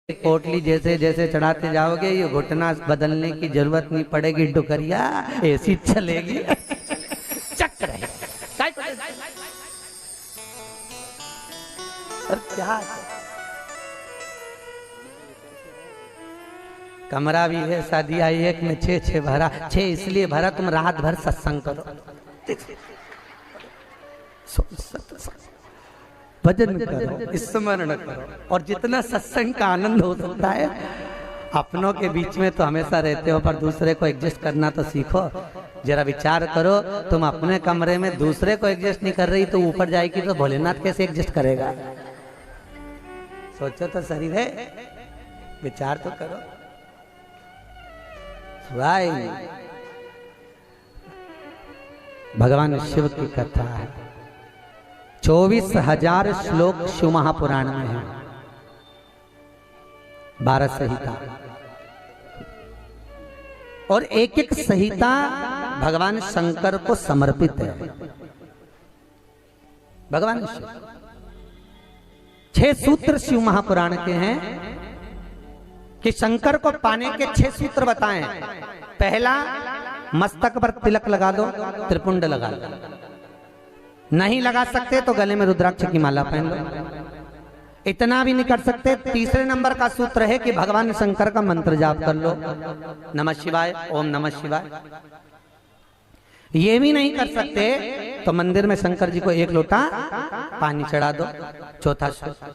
पोटली जैसे जैसे चढ़ाते जाओगे ये घुटना बदलने की जरूरत नहीं पड़ेगी, डुकरिया ऐसी चलेगी चक रहे। और क्या कमरा भी है, शादी आई एक में 6 भरा, 6 इसलिए भरा तुम रात भर सत्संग करो, भजन करो, स्मरण करो, और जितना सत्संग का आनंद हो सकता है। अपनों के बीच में तो हमेशा रहते हो, पर दूसरे को एडजस्ट करना तो सीखो। जरा विचार करो, तुम अपने कमरे में दूसरे को एडजस्ट नहीं कर रही तो ऊपर जाएगी तो भोलेनाथ कैसे एडजस्ट करेगा? सोचो तो सही है, विचार तो करो भाई। भगवान शिव की कथा है, 24,000 श्लोक शिव महापुराण में है, 12 संहिता, और एक एक संहिता भगवान शंकर को समर्पित है। भगवान शिव 6 सूत्र शिव महापुराण के हैं कि शंकर को पाने के 6 सूत्र बताएं। पहला, मस्तक पर तिलक लगा दो, त्रिपुंड लगा दो, नहीं लगा सकते तो गले में रुद्राक्ष की माला पहन लो। इतना भी नहीं कर सकते, तीसरे नंबर का सूत्र है कि भगवान शंकर का मंत्र जाप कर लो, नमः शिवाय, ओम नमः शिवाय। ये भी नहीं कर सकते तो मंदिर में शंकर जी को 1 लोटा पानी चढ़ा दो, चौथा सूत्र।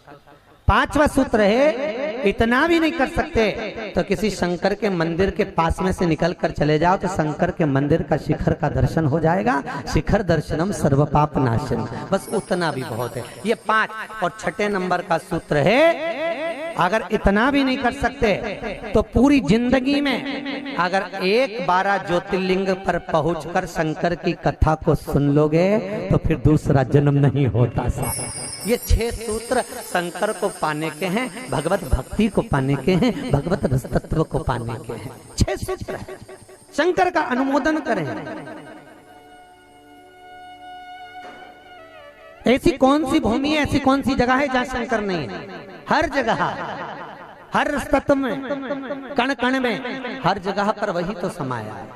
5वां सूत्र है, इतना भी नहीं कर सकते तो किसी शंकर के मंदिर के पास में से निकल कर चले जाओ तो शंकर के मंदिर का शिखर का दर्शन हो जाएगा। शिखर दर्शनम सर्व पाप नाशन, बस उतना भी बहुत है। ये 5। और 6ठे नंबर का सूत्र है, अगर इतना भी नहीं कर सकते तो पूरी जिंदगी में अगर 12 ज्योतिर्लिंग पर पहुंचकर शंकर की कथा को सुन लोगे तो फिर दूसरा जन्म नहीं होता सा। ये 6 सूत्र शंकर को पाने के हैं, भगवत भक्ति को पाने के हैं, भगवत रस तत्व को पाने के हैं। 6 सूत्र है, शंकर का अनुमोदन करें। ऐसी कौन सी भूमि है, ऐसी कौन सी जगह है जहां शंकर नहीं है? हर जगह, हर तत्व में, कण कण में, हर जगह पर वही तो समाया है।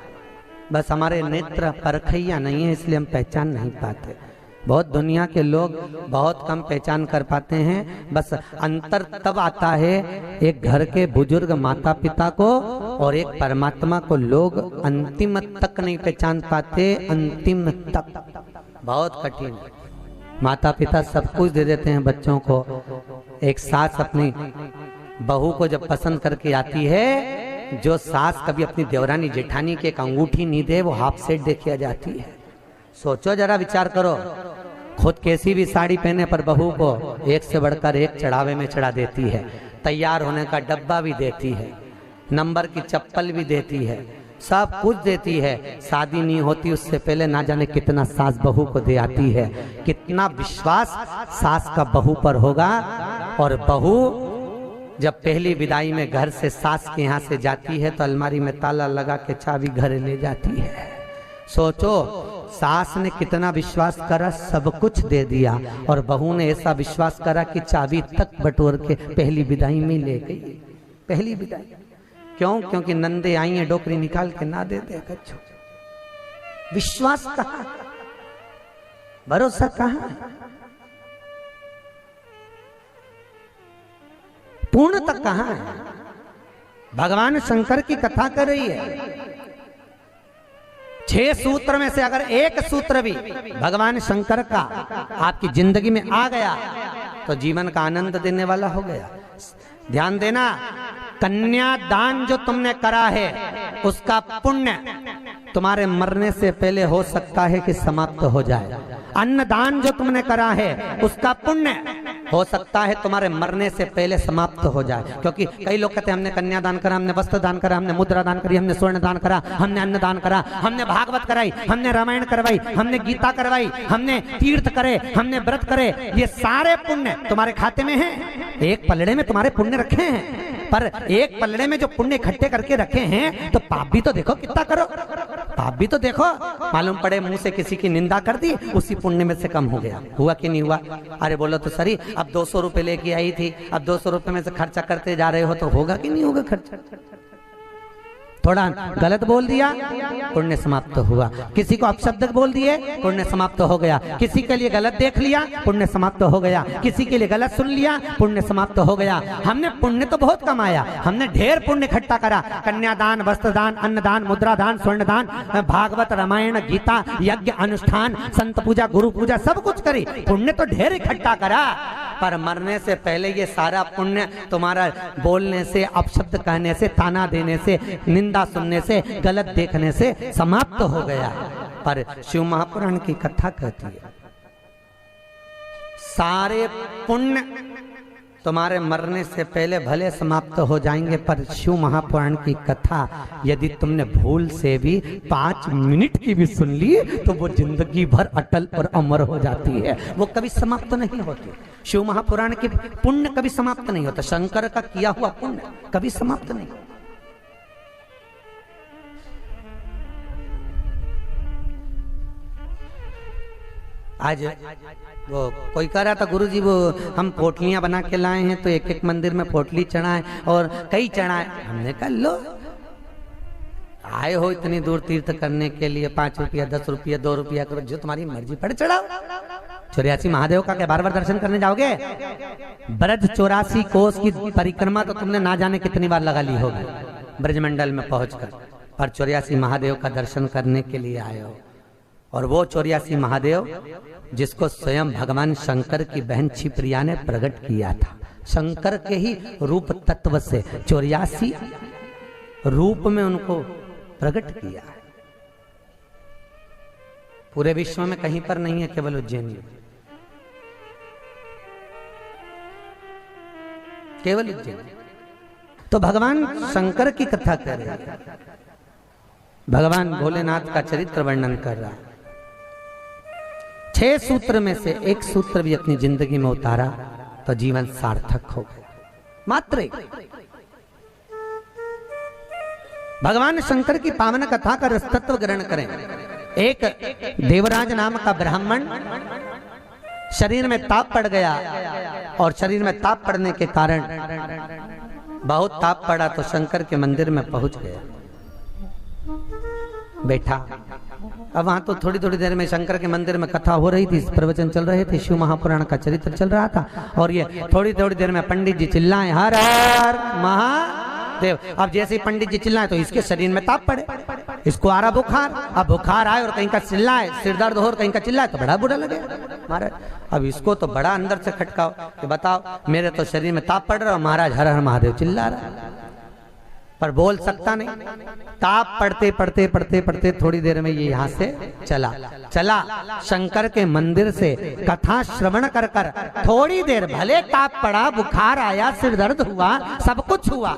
बस हमारे नेत्र परखैया नहीं है, इसलिए हम पहचान नहीं पाते। बहुत दुनिया के लोग बहुत कम पहचान कर पाते हैं। बस अंतर तब आता है एक घर के बुजुर्ग माता पिता को और एक परमात्मा को लोग अंतिम तक नहीं पहचान पाते। अंतिम तक बहुत कठिन। माता पिता सब कुछ दे देते हैं बच्चों को। एक सास अपनी बहू को जब पसंद करके आती है, जो सास कभी अपनी देवरानी जेठानी के एक अंगूठी नहीं दे वो हाफ सेट दे के आ जाती है। सोचो जरा, विचार करो, खुद कैसी भी साड़ी पहने पर बहू को एक से बढ़कर एक चढ़ावे में चढ़ा देती है। तैयार होने का डब्बा भी देती है, नंबर की चप्पल भी देती है, सब कुछ देती है। शादी नहीं होती उससे पहले ना जाने कितना सास बहू को दे आती है। कितना विश्वास सास का बहू पर होगा। और बहू जब पहली विदाई में घर से सास के यहाँ से जाती है तो अलमारी में ताला लगा के चाबी घर ले जाती है। सोचो, सास ने कितना विश्वास करा, सब कुछ दे दिया, और बहू ने ऐसा विश्वास करा कि चाबी तक बटोर के पहली विदाई में ले गई। पहली विदाई क्यों? क्योंकि नंदे आई है, डोकरी निकाल के ना दे दे कच्छो। विश्वास कहाँ, भरोसा कहाँ, पूर्ण तक कहाँ है? भगवान शंकर की कथा कर रही है। 6 सूत्र में से अगर एक सूत्र भी भगवान शंकर का आपकी जिंदगी में आ गया तो जीवन का आनंद देने वाला हो गया। ध्यान देना, कन्यादान जो तुमने करा है उसका पुण्य तुम्हारे मरने से पहले हो सकता है कि समाप्त हो जाए। अन्नदान जो तुमने करा है उसका पुण्य हो सकता है तुम्हारे मरने से पहले समाप्त हो जाए। क्योंकि कई लोग कहते हैं हमने कन्यादान करा, हमने वस्त्र दान करा, हमने मुद्रा दान करी, हमने स्वर्ण दान करा, हमने अन्नदान करा, हमने भागवत कराई, हमने रामायण करवाई, हमने गीता करवाई, हमने तीर्थ करे, हमने व्रत करे। ये सारे पुण्य तुम्हारे खाते में हैं। एक पलड़े में तुम्हारे पुण्य रखे हैं, पर एक पलड़े में जो पुण्य इकट्ठे करके रखे हैं तो पाप भी तो देखो कितना करो। पाप भी तो देखो, मालूम पड़े मुंह से किसी की निंदा कर दी, उसी पुण्य में से कम हो गया। हुआ कि नहीं हुआ? अरे बोलो तो सही, अब 200 रुपए लेके आई थी, अब 200 रुपए में से खर्चा करते जा रहे हो तो होगा कि नहीं होगा खर्चा? थोड़ा गलत बोल दिया, पुण्य समाप्त हुआ। किसी को अपशब्द बोल दिए, पुण्य समाप्त हो गया। किसी के लिए गलत देख लिया, पुण्य समाप्त हो गया। किसी के लिए गलत सुन लिया, पुण्य समाप्त हो गया। हमने पुण्य तो बहुत कमाया, हमने ढेर पुण्य इकट्ठा करा। कन्यादान, वस्त्रदान, अन्नदान, मुद्रादान, स्वर्णदान, भागवत, रामायण, गीता, यज्ञ, अनुष्ठान, संत पूजा, गुरु पूजा, सब कुछ करी, पुण्य तो ढेर इकट्ठा करा। पर मरने से पहले ये सारा पुण्य तुम्हारा बोलने से, अपशब्द कहने से, ताना देने से, निंदा सुनने से, गलत देखने से समाप्त हो गया। पर शिव महापुराण की कथा कहती है सारे पुण्य तुम्हारे मरने से पहले भले समाप्त हो जाएंगे, पर शिव महापुराण की कथा यदि तुमने भूल से भी 5 मिनट की भी सुन ली तो वो जिंदगी भर अटल और अमर हो जाती है, वो कभी समाप्त नहीं होती। शिव महापुराण की पुण्य कभी समाप्त नहीं होता। शंकर का किया हुआ पुण्य कभी समाप्त नहीं। आज वो कोई कह रहा था, गुरुजी वो हम पोटलियां बना के लाए हैं तो एक एक मंदिर में पोटली चढ़ाए और कई चढ़ाए। हमने कहा लो, आए हो इतनी दूर तीर्थ करने के लिए, 5 रुपया 10 रुपया 2 रुपया करो, जो तुम्हारी मर्जी पड़े चढ़ाओ। 84 महादेव का क्या बार बार दर्शन करने जाओगे? ब्रज 84 कोस की परिक्रमा तो तुमने ना जाने कितनी बार लगा ली होगी ब्रजमंडल में पहुंचकर, पर 84 महादेव का दर्शन करने के लिए आए हो। और वो 84 महादेव जिसको स्वयं भगवान शंकर की बहन क्षिप्रिया ने प्रकट किया था, शंकर के ही रूप तत्व से 84 रूप में उनको प्रकट किया है। पूरे विश्व में कहीं पर नहीं है, केवल उज्जैन में, केवल उज्जैन। तो भगवान शंकर की कथा कर रहे हैं, भगवान भोलेनाथ का चरित्र वर्णन कर रहा है। 6 सूत्र में से एक सूत्र भी अपनी जिंदगी में उतारा तो जीवन सार्थक हो गया। मात्र एक। भगवान शंकर की पावन कथा का रसतत्व ग्रहण करें। एक देवराज नाम का ब्राह्मण शरीर में ताप पड़ गया, और शरीर में ताप पड़ने के कारण बहुत ताप पड़ा तो शंकर के मंदिर में पहुंच गया, बैठा। अब वहां तो थोड़ी थोड़ी देर में शंकर के मंदिर में कथा हो रही थी, प्रवचन चल रहे थे, शिव महापुराण का चरित्र चल रहा था। और ये थोड़ी थोड़ी देर में पंडित जी चिल्लाए हर हर महादेव। अब जैसे ही पंडित जी चिल्लाए तो इसके शरीर में ताप पड़े, इसको आ रहा बुखार। अब बुखार आए और कहीं का चिल्लाए, सिर दर्द हो और कहीं का चिल्लाए तो बड़ा बुरा लगे महाराज। अब इसको तो बड़ा अंदर से खटकाओ कि बताओ मेरे तो शरीर में ताप पड़ रहा है, महाराज हर हर महादेव चिल्ला रहा, पर बोल सकता नहीं। ताप पढ़ते पढ़ते पढ़ते पढ़ते थोड़ी देर में ये यहाँ से चला शंकर के मंदिर से कथा श्रवण कर कर थोड़ी देर भले ताप पड़ा, बुखार आया, सिर दर्द हुआ, सब कुछ हुआ,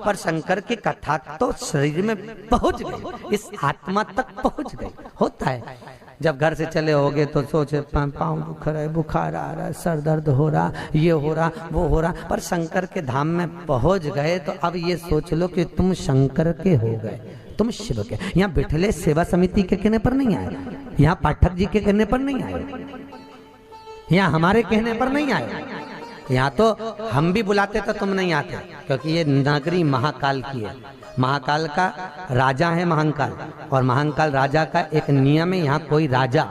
पर शंकर की कथा तो शरीर में पहुंच गई, इस आत्मा तक पहुंच गई। होता है जब घर से चले होगे तो सोचे पाँव दुख रहा है, बुखार आ रहा है, सर दर्द हो रहा, ये हो रहा, वो हो रहा, पर शंकर के धाम में पहुंच गए तो अब ये सोच लो कि तुम शंकर के हो गए, तुम शिव के। यहाँ बिठले सेवा समिति के कहने पर नहीं आए, यहाँ पाठक जी के कहने पर नहीं आए, यहाँ हमारे कहने पर नहीं आए। यहाँ तो हम भी बुलाते तो तुम नहीं आते, क्योंकि ये नगरी महाकाल की है। महाकाल का राजा है महाकाल, और महाकाल राजा का एक नियम है, यहाँ कोई राजा,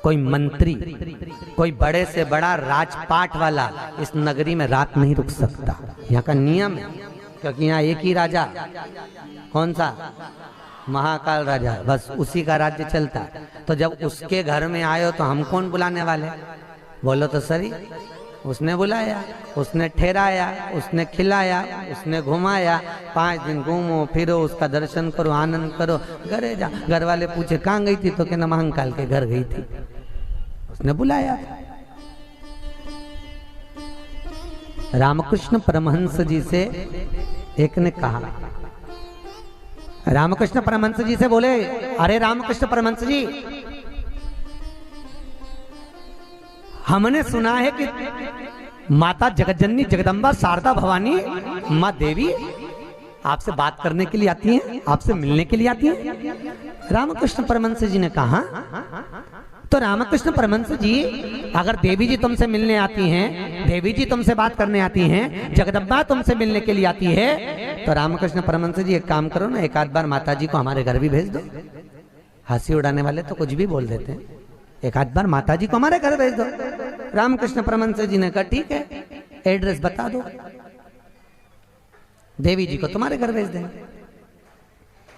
कोई मंत्री, कोई बड़े से बड़ा राजपाट वाला इस नगरी में रात नहीं रुक सकता। यहाँ का नियम है, क्योंकि यहाँ एक ही राजा, कौन सा? महाकाल राजा, बस उसी का राज्य चलता। तो जब उसके घर में आए हो तो हम कौन बुलाने वाले? बोलो तो सही। उसने बुलाया, उसने ठहराया, उसने खिलाया, उसने घुमाया, 5 दिन घूमो फिरो, उसका दर्शन करो, आनंद करो, घरे जा। घर वाले पूछे कहाँ गई थी तो कहना महाकाल के घर गई थी, उसने बुलाया। रामकृष्ण परमहंस जी से एक ने कहा, रामकृष्ण परमहंस जी से बोले, अरे रामकृष्ण परमहंस जी, हमने सुना है कि माता जगतजननी जगदम्बा शारदा भवानी माँ देवी आपसे बात करने के लिए आती हैं, आपसे मिलने के लिए आती हैं। रामकृष्ण परमहंस जी ने कहा, तो रामकृष्ण परमहंस जी, अगर देवी जी तुमसे मिलने आती हैं, देवी जी तुमसे बात करने आती हैं, जगदम्बा तुमसे मिलने के लिए आती है, तो रामकृष्ण परमहंस जी एक काम करो ना, एक आध बार माता जी को हमारे घर भी भेज दो। हंसी उड़ाने वाले तो कुछ भी बोल देते हैं, एक आध बार माता जी को हमारे घर भेज दो। रामकृष्ण परमहंस जी ने कहा ठीक है, एड्रेस बता दो, देवी जी को तुम्हारे घर भेज देंगे।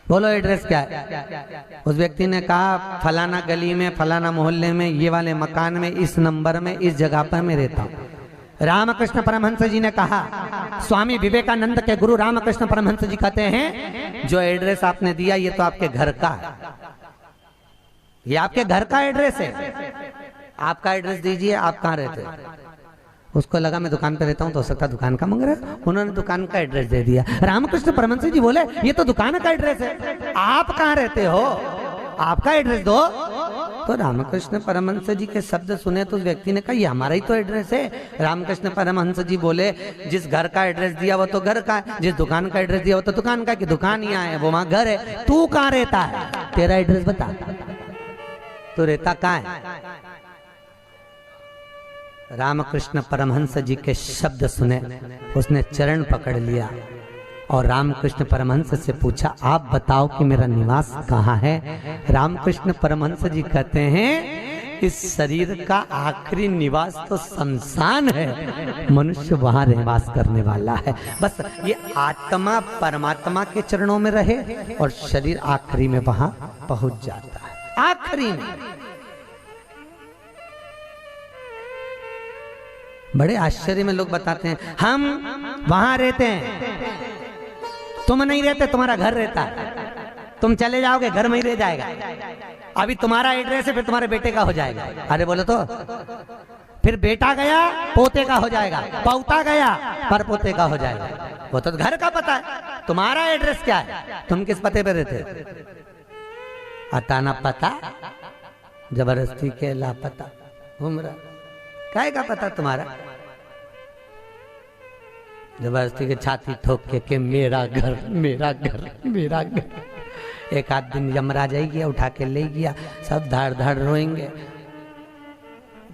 बोलो एड्रेस क्या है? उस व्यक्ति ने कहा फलाना गली में, फलाना मोहल्ले में, ये वाले मकान में, इस नंबर में, इस जगह पर मैं रहता हूँ। रामकृष्ण परमहंस जी ने कहा, स्वामी विवेकानंद के गुरु रामकृष्ण परमहंस जी कहते हैं, जो एड्रेस आपने दिया ये तो आपके घर का है, ये आपके घर का एड्रेस है, आपका एड्रेस दीजिए, आप कहाँ रहते हैं? उसको लगा मैं दुकान पे रहता हूँ, तो हो सकता दुकान का मांग रहा है, उन्होंने दुकान का एड्रेस दे दिया। रामकृष्ण परमहंस जी बोले ये तो दुकान का एड्रेस है, आप कहाँ रहते हो, आपका एड्रेस दो। तो रामकृष्ण परमहंस जी के शब्द सुने तो उस व्यक्ति ने कहा ये हमारा ही तो एड्रेस है। रामकृष्ण परमहंस जी बोले जिस घर का एड्रेस दिया वो तो घर का है, जिस दुकान का एड्रेस दिया वो तो दुकान का, कि दुकान यहाँ है वो वहां घर है, तू कहाँ रहता है, तेरा एड्रेस बता, तू रहता कहाँ है? रामकृष्ण परमहंस जी के शब्द सुने, उसने चरण पकड़ लिया और रामकृष्ण परमहंस से पूछा आप बताओ कि मेरा निवास कहाँ है? रामकृष्ण परमहंस जी कहते हैं इस शरीर का आखिरी निवास तो शमशान है, मनुष्य वहां निवास करने वाला है। बस ये आत्मा परमात्मा के चरणों में रहे और शरीर आखिरी में वहां पहुंच जाता है, आखिरी में। बड़े आश्चर्य में लोग बताते हैं हम वहां रहते हैं, तुम नहीं रहते, तुम्हारा घर रहता है, तुम चले जाओगे घर में ही रह जाएगा, अभी तुम्हारा एड्रेस है फिर तुम्हारे बेटे का हो जाएगा। अरे बोलो तो, फिर बेटा गया पोते का हो जाएगा, पौता गया पर पोते का हो जाएगा, वो तो घर का पता है, तुम्हारा एड्रेस क्या है, तुम किस पते पे रहते? अताना पता जबरदस्ती के लापता घूम रहा, काय का पता तुम्हारा? जबरदस्ती के छाती ठोक के मेरा घर मेरा घर मेरा घर। एक आध दिन यमराज आई गया, उठा के ले गया, सब धड़ धड़ रोएंगे।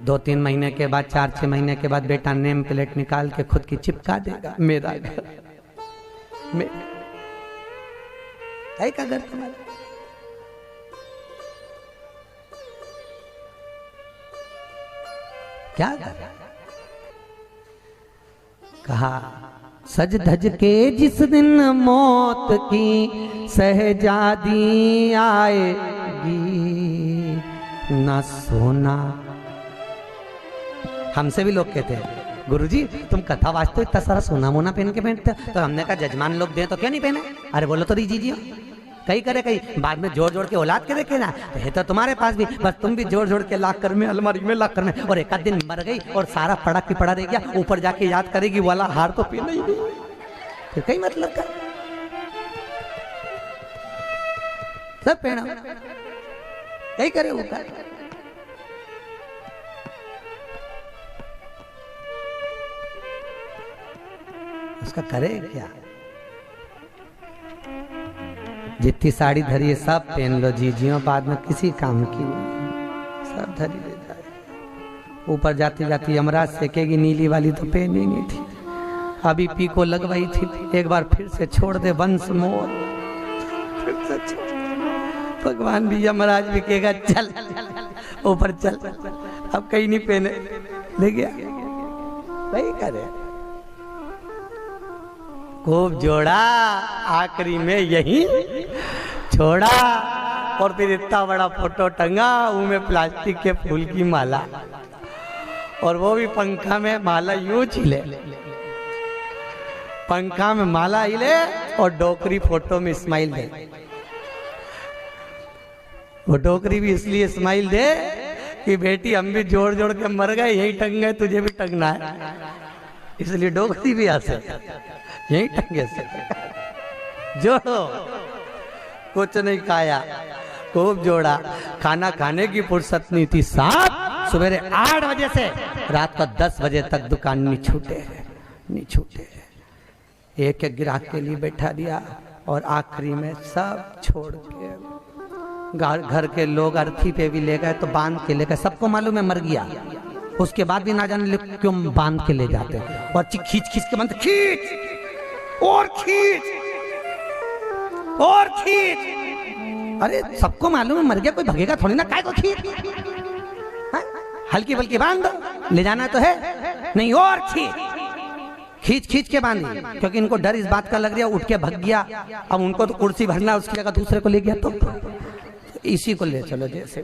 2-3 महीने के बाद, 4-6 महीने के बाद बेटा नेम प्लेट निकाल के खुद की चिपका देगा, मेरा घर काय का घर तुम्हारा? क्या कर? कहा सज धज के जिस दिन मौत की सहजादी आएगी, ना सोना। हमसे भी लोग कहते हैं गुरुजी तुम कथा वाचते हो, इतना सारा सोना मोना पहन के पहनते, तो हमने कहा जजमान लोग दें तो क्या नहीं पहने? अरे बोलो तो दीजिए, कहीं करे कहीं बाद में जोड़ जोड़ के औलाद के देखे ना, तो है तो तुम्हारे पास भी, बस तुम भी जोड़ जोड़ के लाख कर में, अलमारी में लाख कर में, और एक आध दिन मर गई और सारा पड़ा की पड़ा रह गया, ऊपर जाके याद करेगी वाला हार तो पहना ही नहीं, फिर कहीं मतलब का सब पहना, कहीं करे वो कर। उसका करे क्या? जितनी साड़ी धरी है सब पहन लो जीजियों, बाद में किसी काम की नहीं, सब धरी ले जाए। ऊपर जाती जाती यमराज सेकेगी, नीली वाली तो पहनी नहीं थी, अभी पी को लगवाई थी, एक बार फिर से छोड़ दे वंश मोर, फिर से छोड़। भगवान भी यमराज भी कहेगा चल ऊपर चल, अब कहीं नहीं पहने, ले गया वही करे। खूब जोड़ा, आखिरी में यही छोड़ा, और फिर इतना बड़ा फोटो टंगा, उनमें प्लास्टिक के फूल की माला, और वो भी पंखा में माला यूं हिले, पंखा में माला हिले और डोकरी फोटो में स्माइल दे। वो डोकरी भी इसलिए स्माइल दे कि बेटी हम भी जोड़ जोड़ के मर गए, यही टंग गए, तुझे भी टंगना है, इसलिए डोकरी भी हंसे, यही टंगे से जोड़ो, कुछ नहीं खाया, खूब जोड़ा, खाना खाने की फुर्सत नहीं थी, साहब सवेरे 8 बजे से रात को 10 बजे तक दुकान नहीं छूटे, एक एक ग्राहक के लिए बैठा दिया, और आखिरी में सब छोड़ के घर के लोग अर्थी पे भी ले गए तो बांध के ले गए, सबको मालूम है मर गया। उसके बाद भी ना जाने क्यों बांध के ले जाते हैं और खींच खींच के बांध, खींच और खींच और खींच। अरे सबको मालूम है मर गया, कोई भगेगा थोड़ी ना, काय को खींच, हल्की बल्कि बांध दो, ले जाना तो है नहीं, और खींच खींच के बांधी, क्योंकि इनको डर इस बात का लग रहा, उठ के भग गया। अब उनको तो कुर्सी भरना, उसकी जगह दूसरे को ले गया तो इसी को ले चलो, जैसे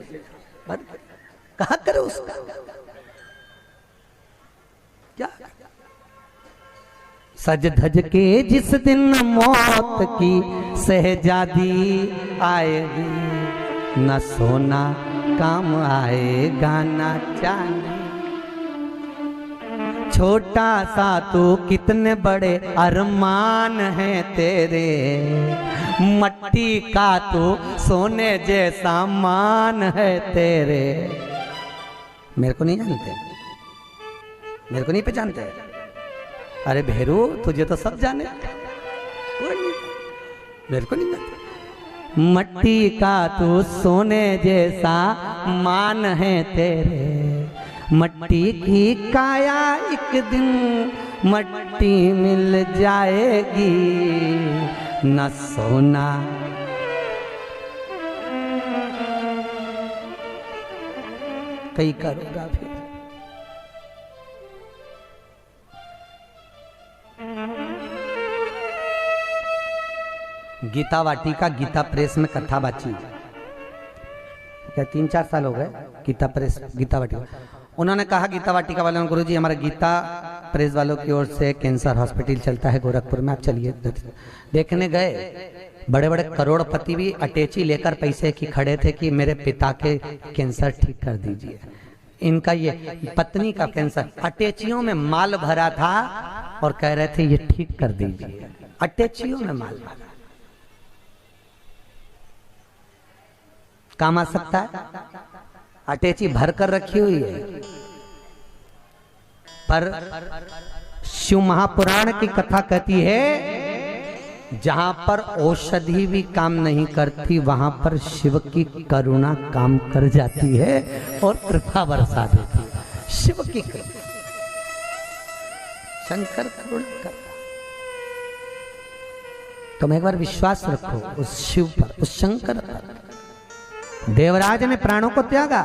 कहा करो उसका क्या। सज धज के जिस दिन मौत की शहजादी आएगी, न सोना काम आएगा न चांदी। छोटा सा तू कितने बड़े अरमान हैं तेरे, मट्टी का तू सोने जैसा मान है तेरे। मेरे को नहीं जानते, मेरे को नहीं पहचानते। अरे भेरू तुझे तो सब जाने, मेरे को नहीं जानते। मट्टी का तू सोने जैसा मान है तेरे, मट्टी की काया एक दिन मट्टी मिल जाएगी, न सोना कहीं करोगा फिर। गीता वाटिका गीता प्रेस में कथा बाची, क्या 3-4 साल हो गए गीता प्रेस गीता वाटिका। उन्होंने कहा गीता वाटिका वालों ने, गुरुजी हमारे गीता प्रेस वालों की ओर से कैंसर हॉस्पिटल चलता है गोरखपुर में, आप चलिए। देखने गए, बड़े बड़े करोड़पति भी अटैची लेकर पैसे की खड़े थे कि मेरे पिता के कैंसर ठीक कर दीजिए। इनका ये पत्नी का कैंसर, अटैचियों में माल भरा था और कह रहे थे ये ठीक कर दीजिए। अटैचियों में माल भरा, काम आ सकता है, अटैची भर कर रखी हुई है। पर शिव महापुराण की कथा कहती है, जहां पर औषधि भी काम नहीं करती वहां पर शिव की करुणा काम कर जाती है और कृपा बरसा देती है। शिव की कृपा, शंकर करुणा करता। तुम एक बार विश्वास रखो उस शिव पर, उस शंकर पर। देवराज ने प्राणों को त्यागा,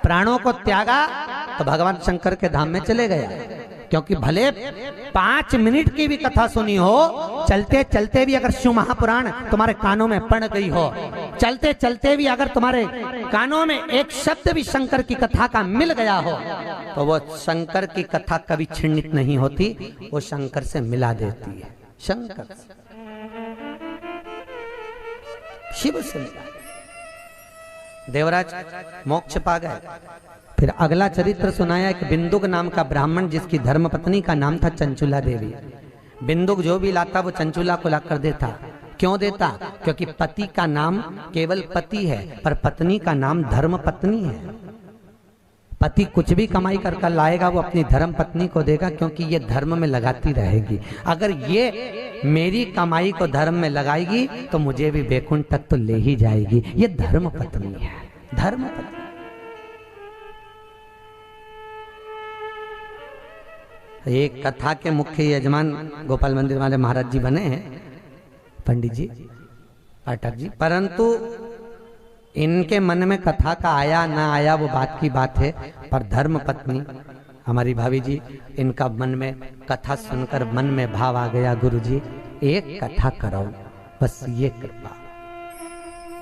प्राणों को त्यागा तो भगवान शंकर के धाम में चले गया। क्योंकि भले 5 मिनट की भी कथा सुनी हो, चलते चलते भी अगर शिव महापुराण तुम्हारे कानों में पड़ गई हो, चलते चलते भी अगर तुम्हारे कानों में एक शब्द भी शंकर की कथा का मिल गया हो, तो वो शंकर की कथा कभी छिन्नित नहीं होती, वो शंकर से मिला देती है। शंकर शिव से मिला। देवराज मोक्ष पा गए। फिर अगला चरित्र सुनाया एक बिंदुक नाम का ब्राह्मण, जिसकी धर्मपत्नी का नाम था चंचुला देवी। बिंदुक जो भी लाता वो चंचुला को लाकर देता। क्यों देता? क्योंकि पति का नाम केवल पति है, पर पत्नी का नाम धर्मपत्नी है। पति कुछ भी कमाई कर लाएगा वो अपनी धर्म पत्नी को देगा, क्योंकि ये धर्म में लगाती रहेगी। अगर ये मेरी कमाई को धर्म में लगाएगी तो मुझे भी बैकुंठ तक तो ले ही जाएगी। ये धर्म पत्नी है, धर्म पत्नी। एक कथा के मुख्य यजमान गोपाल मंदिर वाले महाराज जी बने हैं, पंडित जी पाठक जी, परंतु इनके मन में कथा का आया ना आया वो बात की बात है। पर धर्म पत्नी हमारी भाभी जी, इनका मन में कथा सुनकर मन में भाव आ गया, गुरुजी एक कथा कराओ, बस ये कृपा।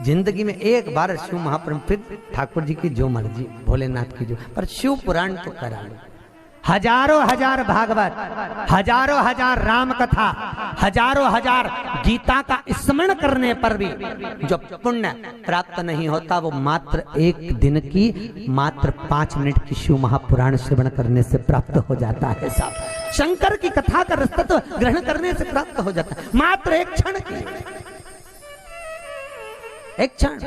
जिंदगी में एक बार शिव महापुराण, फिर ठाकुर जी की जो मर्जी, भोलेनाथ की जो, पर शिव पुराण तो करा लो। हजारों हजार भागवत, हजारों हजार राम कथा, हजारों हजार गीता का स्मरण करने पर भी जो पुण्य प्राप्त नहीं होता, वो मात्र एक दिन की, मात्र 5 मिनट की शिव महापुराण श्रवण करने से प्राप्त हो जाता है। साहब शंकर की कथा का रसतत्व ग्रहण करने से प्राप्त हो जाता है, मात्र एक क्षण की, एक क्षण।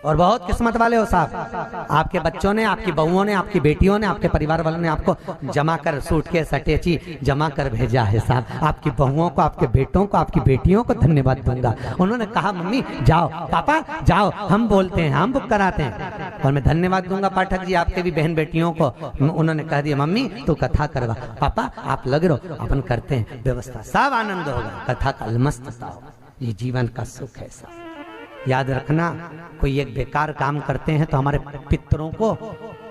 और बहुत किस्मत वाले हो साहब, आपके बच्चों ने, आपकी बहुओं ने, आपकी बेटियों ने, आपके परिवार वालों ने आपको जमा कर सूटकेस अटैची जमा कर भेजा है साहब। आपकी बहुओं को, आपके बेटों को, आपकी बेटियों को धन्यवाद दूंगा। उन्होंने कहा मम्मी जाओ, पापा जाओ, हम बोलते हैं, हम बुक कराते हैं। और मैं धन्यवाद दूंगा पाठक जी आपके भी बहन बेटियों को। उन्होंने कह दिया मम्मी तू कथा करवा, पापा आप लग रहो, अपन करते हैं व्यवस्था, सब आनंद होगा, कथा का मस्त हो। ये जीवन का सुख है साहब। याद रखना, कोई एक बेकार काम करते हैं तो हमारे पितरों को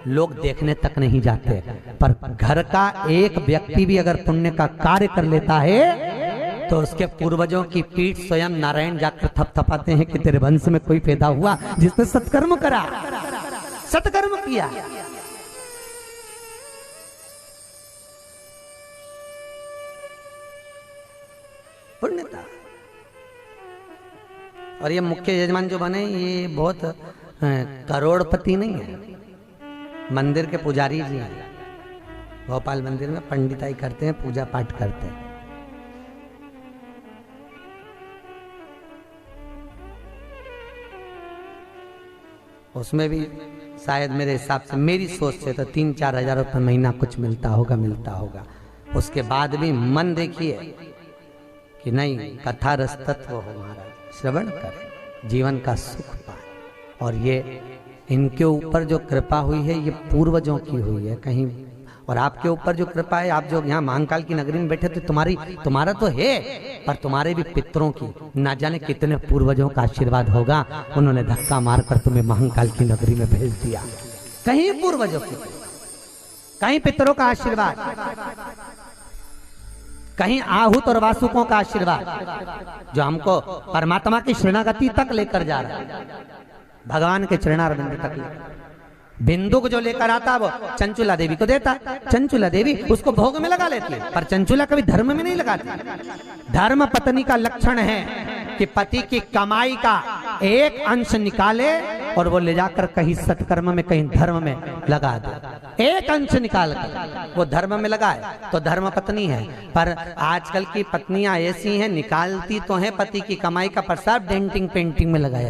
लोग देखने तक नहीं जाते, पर घर का एक व्यक्ति भी अगर पुण्य का कार्य कर लेता है तो उसके पूर्वजों की पीठ स्वयं नारायण जाकर थपथपाते हैं कि तेरे वंश में कोई पैदा हुआ जिसने सत्कर्म करा, सत्कर्म किया। पुण्यता। और ये मुख्य यजमान जो बने ये बहुत करोड़पति नहीं है, मंदिर के पुजारी जी हैं। भोपाल मंदिर में पंडिताई करते हैं, पूजा पाठ करते हैं। उसमें भी शायद मेरे हिसाब से, मेरी सोच से तो 3-4 हजार रुपये महीना कुछ मिलता होगा। उसके बाद भी मन देखिए कि नहीं, कथा रस तत्व हो महाराज, श्रवण करें, जीवन का सुख पाए। और ये इनके ऊपर जो कृपा हुई है ये पूर्वजों की हुई है कहीं, और आपके ऊपर जो कृपा है, आप जो यहाँ महाकाल की नगरी में बैठे तो तुम्हारा तो है, पर तुम्हारे भी पितरों की ना जाने कितने पूर्वजों का आशीर्वाद होगा। उन्होंने धक्का मारकर तुम्हें महाकाल की नगरी में भेज दिया। कहीं पूर्वजों की, कहीं पितरों का आशीर्वाद, कहीं आहूत और वासुकों का आशीर्वाद जो हमको परमात्मा की शरणागति तक लेकर जा रहा है, भगवान के चरणारविंद तक लेकर। बिंदु को जो लेकर आता वो चंचुला देवी को देता, चंचुला देवी उसको भोग में लगा लेती है, पर चंचुला कभी धर्म में नहीं लगाती। धर्म पत्नी का लक्षण है कि पति की कमाई का एक अंश निकाले और वो ले जाकर कहीं सत्कर्म में, कहीं धर्म में लगा दे। एक अंश निकाल कर वो धर्म में लगाए तो धर्म पत्नी है। पर आजकल की पत्नियां ऐसी हैं, निकालती तो हैं पति की कमाई का, पर सब डेंटिंग पेंटिंग में लगाया।